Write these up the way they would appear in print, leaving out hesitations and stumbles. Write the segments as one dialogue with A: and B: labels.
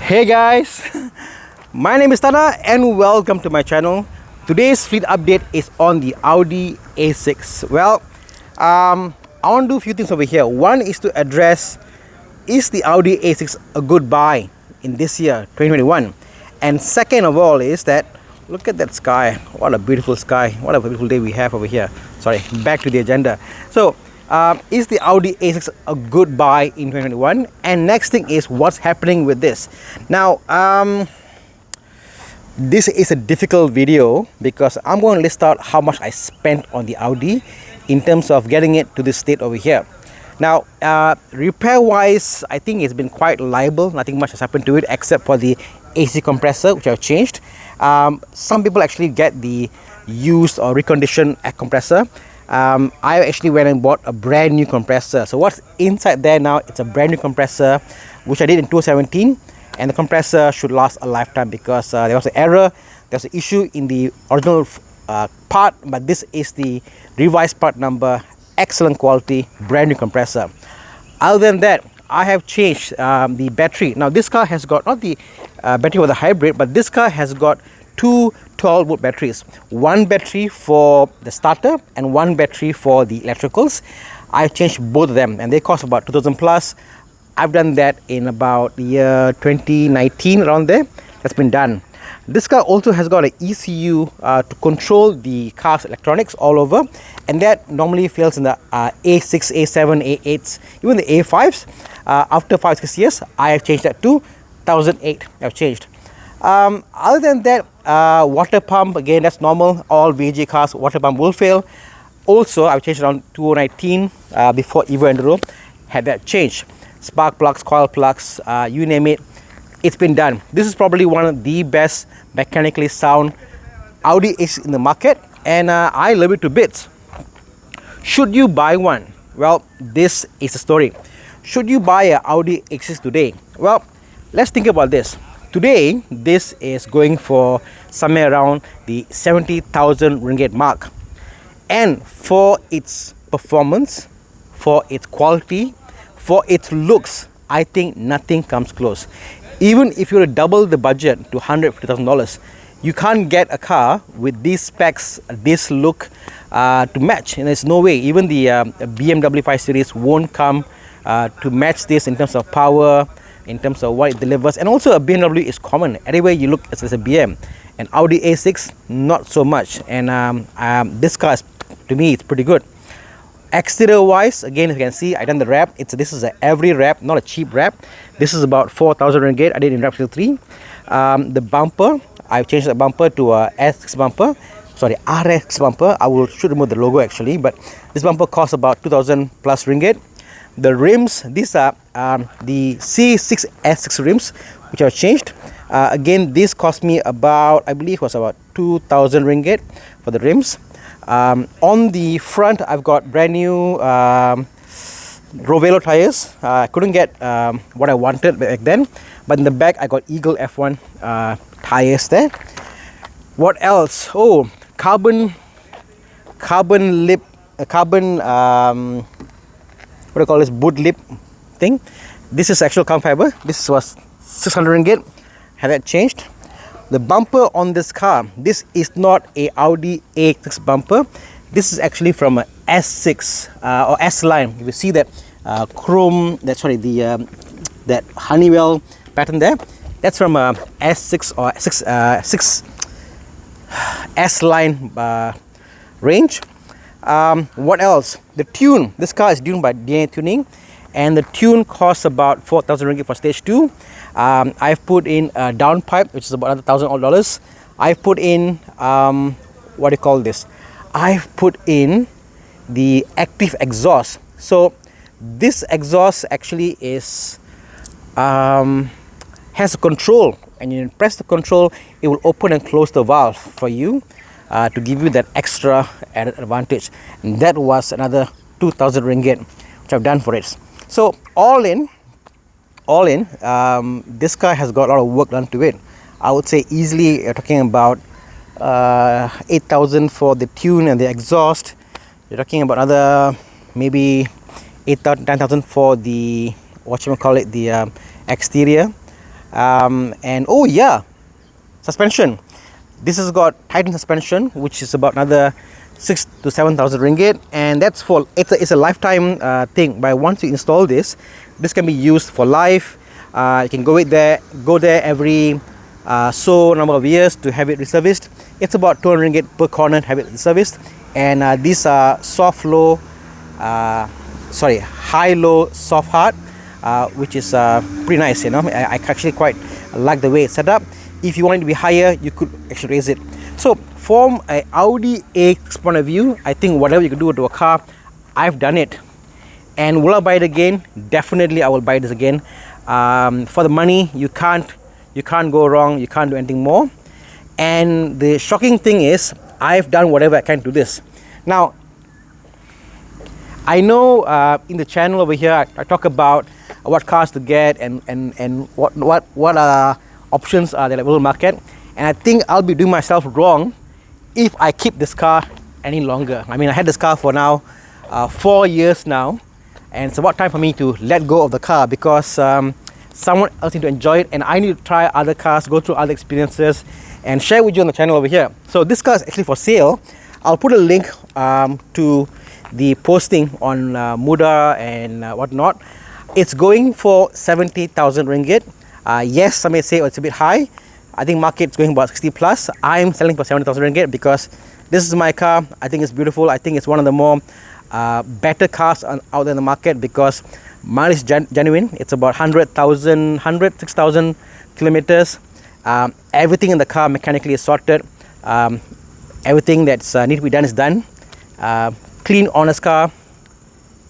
A: Hey guys, my name is Tana and welcome to my channel. Today's fleet update is on the Audi A6. I want to do a few things over here. One is to address, is the Audi A6 a good buy in this year 2021? And second of all is that, look at that sky. What a beautiful sky. What a beautiful day we have over here. Sorry, back to the agenda. Is the Audi A6 a good buy in 2021? And next thing is what's happening with this. Now, this is a difficult video because I'm going to list out how much I spent on the Audi in terms of getting it to this state over here. Now, repair wise, I think it's been quite reliable. Nothing much has happened to it except for the AC compressor, which I've changed. Some people actually get the used or reconditioned air compressor. I actually went and bought a brand new compressor. So what's inside there now, it's a brand new compressor which I did in 2017, and the compressor should last a lifetime because there was an error, there's an issue in the original part, but this is the revised part number. Excellent quality, brand new compressor. Other than that, I have changed the battery. Now this car has got not the battery for the hybrid, but this car has got two 12-volt batteries. One battery for the starter and one battery for the electricals. I've changed both of them and they cost about 2000 plus. I've done that in about the year 2019, around there. That's been done. This car also has got an ECU to control the car's electronics all over, and that normally fails in the A6, A7, A8s, even the A5s. After 5-6 years, I have changed that to 1008. I've changed. Other than that, water pump, again, that's normal. All VJ cars, water pump will fail. Also, I've changed around 2019 before Evo Enduro had that change. Spark plugs, coil plugs, you name it, it's been done. This is probably one of the best mechanically sound Audi is in the market, and I love it to bits. Should you buy one? Well, this is the story. Should you buy an Audi A6 today? Well, let's think about this. Today, this is going for somewhere around the 70,000 ringgit mark. And for its performance, for its quality, for its looks, I think nothing comes close. Even if you were to double the budget to $150,000, you can't get a car with these specs, this look to match. And there's no way. Even the BMW 5 Series won't come to match this in terms of power, in terms of what it delivers. And also a BMW is common. Everywhere you look, it's a BM. And Audi A6, not so much. And this car, to me, it's pretty good. Exterior wise, again, as you can see, I done the wrap. This is an every wrap, not a cheap wrap. This is about 4,000 ringgit. I did in wrap till 3. The bumper, I've changed the bumper to a S6 bumper. Sorry, RX bumper. I should remove the logo actually, but this bumper costs about 2,000 plus ringgit. The rims, these are the C6 S6 rims, which I've changed. Again, this cost me about, I believe, was about 2,000 ringgit for the rims. On the front, I've got brand new Rovelo tires. I couldn't get what I wanted back then, but in the back, I got Eagle F1 tires there. What else? Oh, carbon lip, what do you call this, boot lip thing. This is actual carbon fiber. This was 600 ringgit. Had that changed. The bumper on this car, this is not a Audi A6 bumper. This is actually from a S6 or S line. You will see that chrome, that Honeywell pattern there. That's from a S6 or 6 S line range. What else? The tune. This car is tuned by DNA Tuning, and the tune costs about 4,000 ringgit for stage 2. I've put in a downpipe, which is about another $1,000. I've put in what do you call this? I've put in the active exhaust. So this exhaust actually is has a control, and you press the control, it will open and close the valve for you to give you that extra added advantage. And that was another 2,000 ringgit, which I've done for it. So all in, this car has got a lot of work done to it. I would say easily you're talking about 8,000 for the tune and the exhaust. You're talking about another maybe 8,000, 10,000 for the, the exterior. And oh yeah, suspension. This has got Titan suspension, which is about another 6 to 7,000 ringgit, and that's for it's a lifetime thing. But once you install this can be used for life. You can go there every so number of years to have it reserviced. It's about 200 ringgit per corner to have it serviced. And these are high low soft hard, which is pretty nice, you know. I actually quite like the way it's set up. If you want it to be higher, you could actually raise it. So from a Audi A6 point of view, I think whatever you can do to a car, I've done it. And will I buy it again? Definitely I will buy this again. For the money, you can't go wrong. You can't do anything more. And the shocking thing is, I've done whatever I can to this. Now, I know in the channel over here, I talk about what cars to get and what options are there available market. And I think I'll be doing myself wrong if I keep this car any longer. I mean, I had this car for now 4 years now, and it's about time for me to let go of the car, because someone else needs to enjoy it, and I need to try other cars, go through other experiences, and share with you on the channel over here. So this car is actually for sale. I'll put a link to the posting on Muda and whatnot. It's going for 70,000 ringgit. Yes, some may say it's a bit high. I think market's going about 60 plus. I'm selling for 70,000 ringgit because this is my car. I think it's beautiful. I think it's one of the more better cars out there in the market, because mileage is genuine. It's about 6,000 kilometers. Everything in the car mechanically is sorted. Everything that's need to be done is done. Clean, honest car,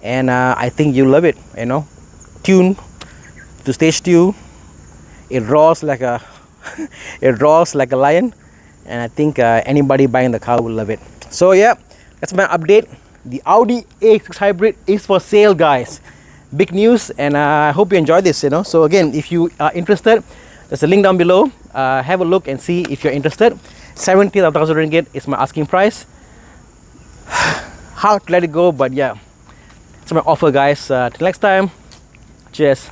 A: and I think you love it. You know, tuned to stage 2. It roars like a lion, and I think anybody buying the car will love it. So yeah, that's my update. The Audi A6 Hybrid is for sale, guys. Big news, and I hope you enjoy this. You know, so again, if you are interested, there's a link down below. Have a look and see if you're interested. 70,000 ringgit is my asking price. Hard to let it go, but yeah, it's my offer, guys. Till next time, cheers.